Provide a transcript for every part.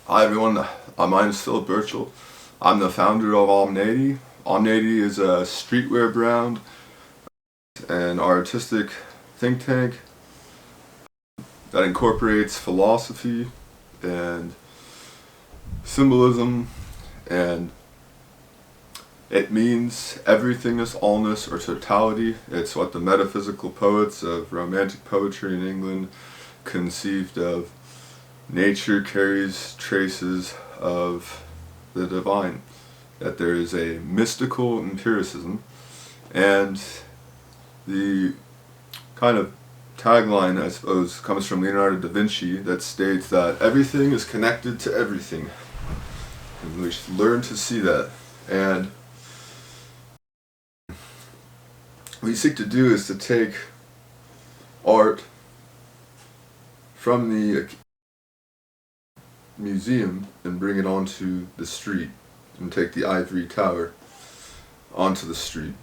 Hi everyone, my name is Philip Birchall. I'm the founder of Omneity. Omneity is a streetwear brand, an artistic think tank that incorporates philosophy and symbolism, and it means everythingness, allness, or totality. It's what the metaphysical poets of Romantic poetry in England conceived of. Nature carries traces of the divine, that there is a mystical empiricism, and the kind of tagline, I suppose, comes from Leonardo da Vinci, that states that everything is connected to everything, and we should learn to see that. And what we seek to do is to take art from the museum and bring it onto the street, and take the ivory tower onto the street.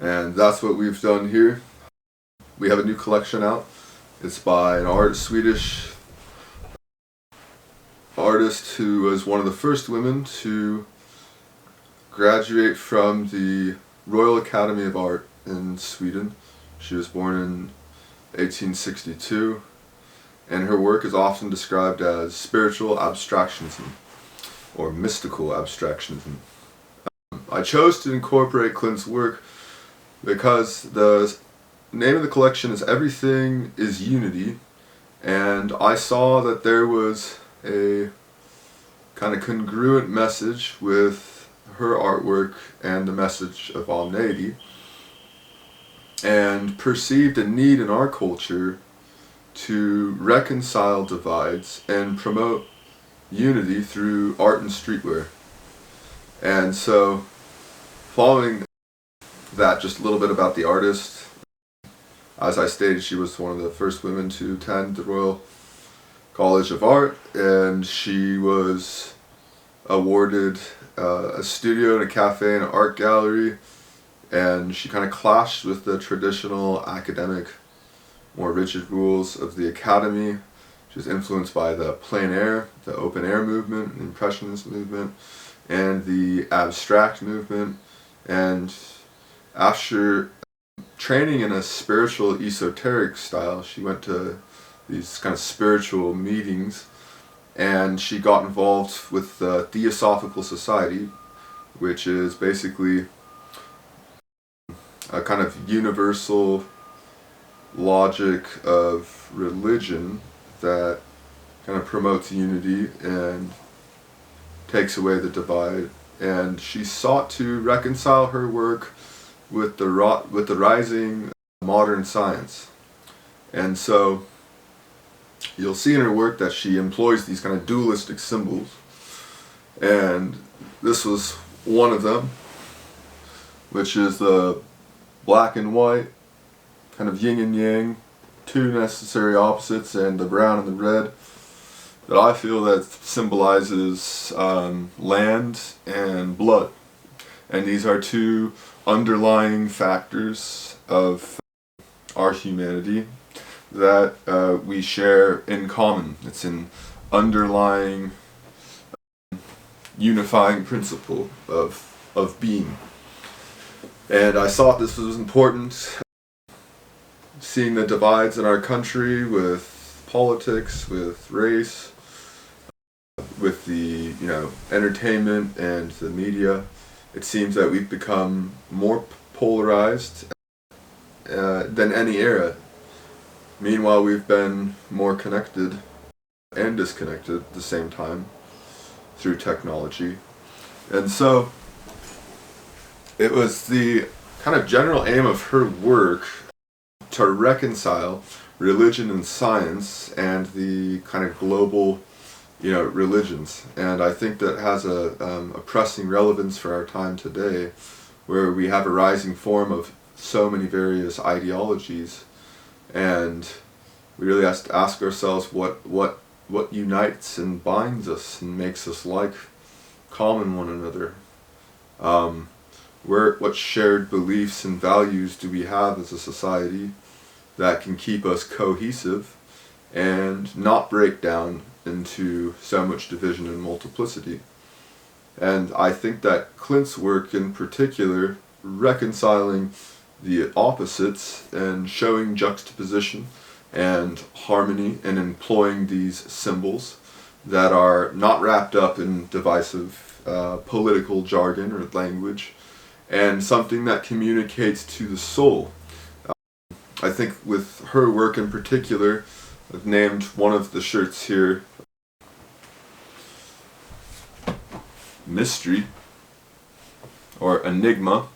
And that's what we've done here. We have a new collection out. It's by an Swedish artist who was one of the first women to graduate from the Royal Academy of Art in Sweden. She was born in 1862. And her work is often described as spiritual abstractionism or mystical abstractionism. I chose to incorporate Klint's work because the name of the collection is Everything is Unity, and I saw that there was a kind of congruent message with her artwork and the message of Omneity, and perceived a need in our culture to reconcile divides and promote unity through art and streetwear. And so, following that, just a little bit about the artist. As I stated, she was one of the first women to attend the Royal College of Art, and she was awarded a studio and a cafe and an art gallery, and she kind of clashed with the traditional academic, more rigid rules of the academy. She was influenced by the plein air, the open air movement, the impressionist movement, and the abstract movement. And after training in a spiritual esoteric style, she went to these kind of spiritual meetings, and she got involved with the Theosophical Society, which is basically a kind of universal logic of religion that kind of promotes unity and takes away the divide. And she sought to reconcile her work with the rising modern science. And so you'll see in her work that she employs these kind of dualistic symbols, and this was one of them, which is the black and white, kind of yin and yang, two necessary opposites, and the brown and the red, that I feel that symbolizes land and blood. And these are two underlying factors of our humanity that we share in common. It's an underlying unifying principle of being. And I thought this was important, seeing the divides in our country with politics, with race, with the entertainment and the media. It seems that we've become more polarized than any era. Meanwhile, we've been more connected and disconnected at the same time through technology. And so it was the kind of general aim of her work to reconcile religion and science and the kind of global, religions. And I think that has a pressing relevance for our time today, where we have a rising form of so many various ideologies, and we really have to ask ourselves what unites and binds us and makes us like common one another. What shared beliefs and values do we have as a society that can keep us cohesive and not break down into so much division and multiplicity. And I think that Klint's work in particular, reconciling the opposites and showing juxtaposition and harmony and employing these symbols that are not wrapped up in divisive political jargon or language, and something that communicates to the soul. I think with her work in particular, I've named one of the shirts here Mystery or Enigma.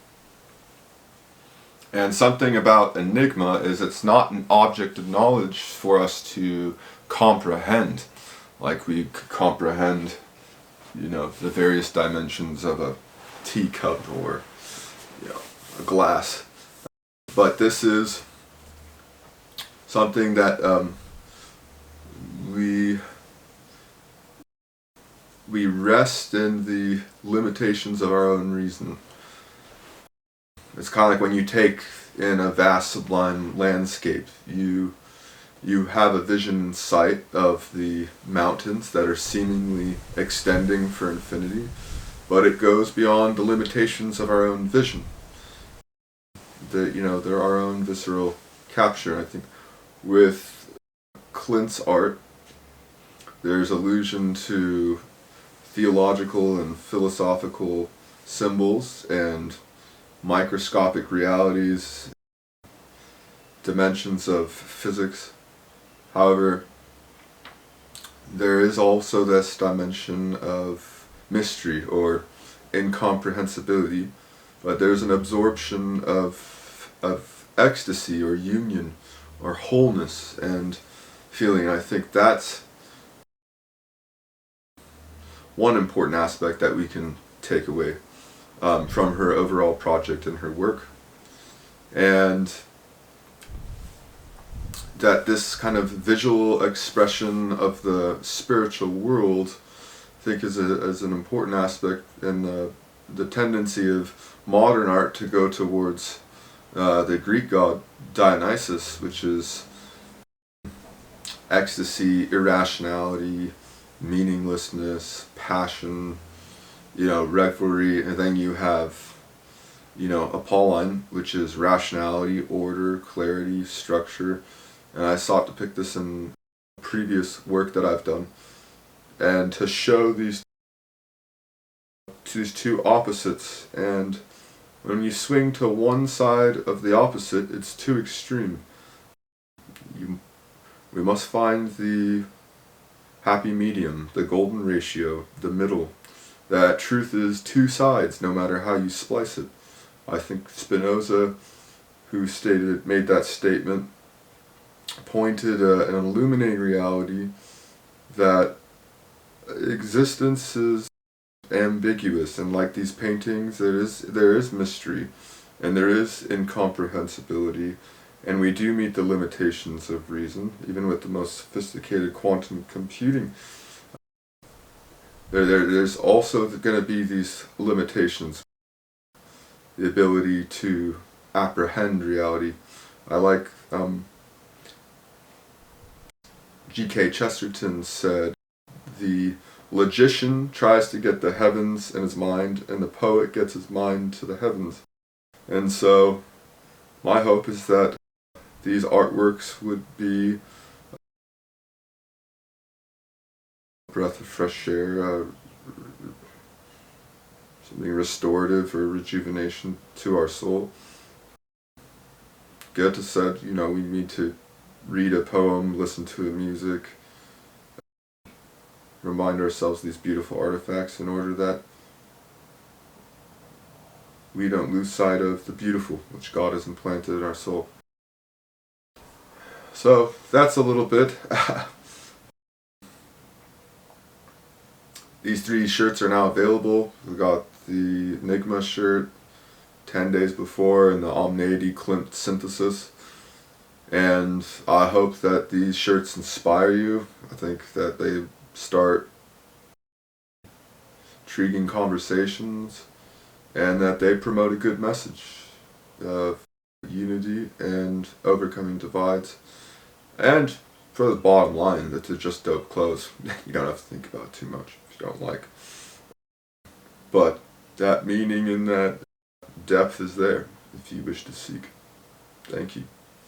And something about enigma is it's not an object of knowledge for us to comprehend, like we could comprehend, the various dimensions of a teacup or, a glass. But this is something that we rest in the limitations of our own reason. It's kind of like when you take in a vast sublime landscape, you have a vision in sight of the mountains that are seemingly extending for infinity, but it goes beyond the limitations of our own vision. They're our own visceral capture. I think with Klint's art, there's allusion to theological and philosophical symbols and microscopic realities, dimensions of physics. However, there is also this dimension of mystery or incomprehensibility, but there's an absorption of ecstasy or union or wholeness and feeling. I think that's one important aspect that we can take away from her overall project and her work. And that this kind of visual expression of the spiritual world, I think, is an important aspect in the tendency of modern art to go towards the Greek god Dionysus, which is ecstasy, irrationality, meaninglessness, passion, revelry. And then you have, Apolline, which is rationality, order, clarity, structure. And I sought to pick this in previous work that I've done, and to show these two opposites. And when you swing to one side of the opposite, it's too extreme. We must find the happy medium, the golden ratio, the middle. That truth is two sides, no matter how you splice it. I think Spinoza, who made that statement, pointed an illuminating reality that existence is ambiguous, and like these paintings, there is mystery, and there is incomprehensibility, and we do meet the limitations of reason, even with the most sophisticated quantum computing. There's also going to be these limitations, the ability to apprehend reality. I like G.K. Chesterton said, the logician tries to get the heavens in his mind, and the poet gets his mind to the heavens. And so my hope is that these artworks would be a breath of fresh air, something restorative or rejuvenation to our soul. Goethe said, we need to read a poem, listen to the music, remind ourselves of these beautiful artifacts in order that we don't lose sight of the beautiful which God has implanted in our soul. So that's a little bit. These 3 shirts are now available. We got the Enigma shirt 10 days before and the Omneity Klint synthesis. And I hope that these shirts inspire you. I think that they start intriguing conversations, and that they promote a good message of unity and overcoming divides. And for the bottom line, that they're just dope clothes. You don't have to think about it too much if you don't like. But that meaning and that depth is there if you wish to seek. Thank you.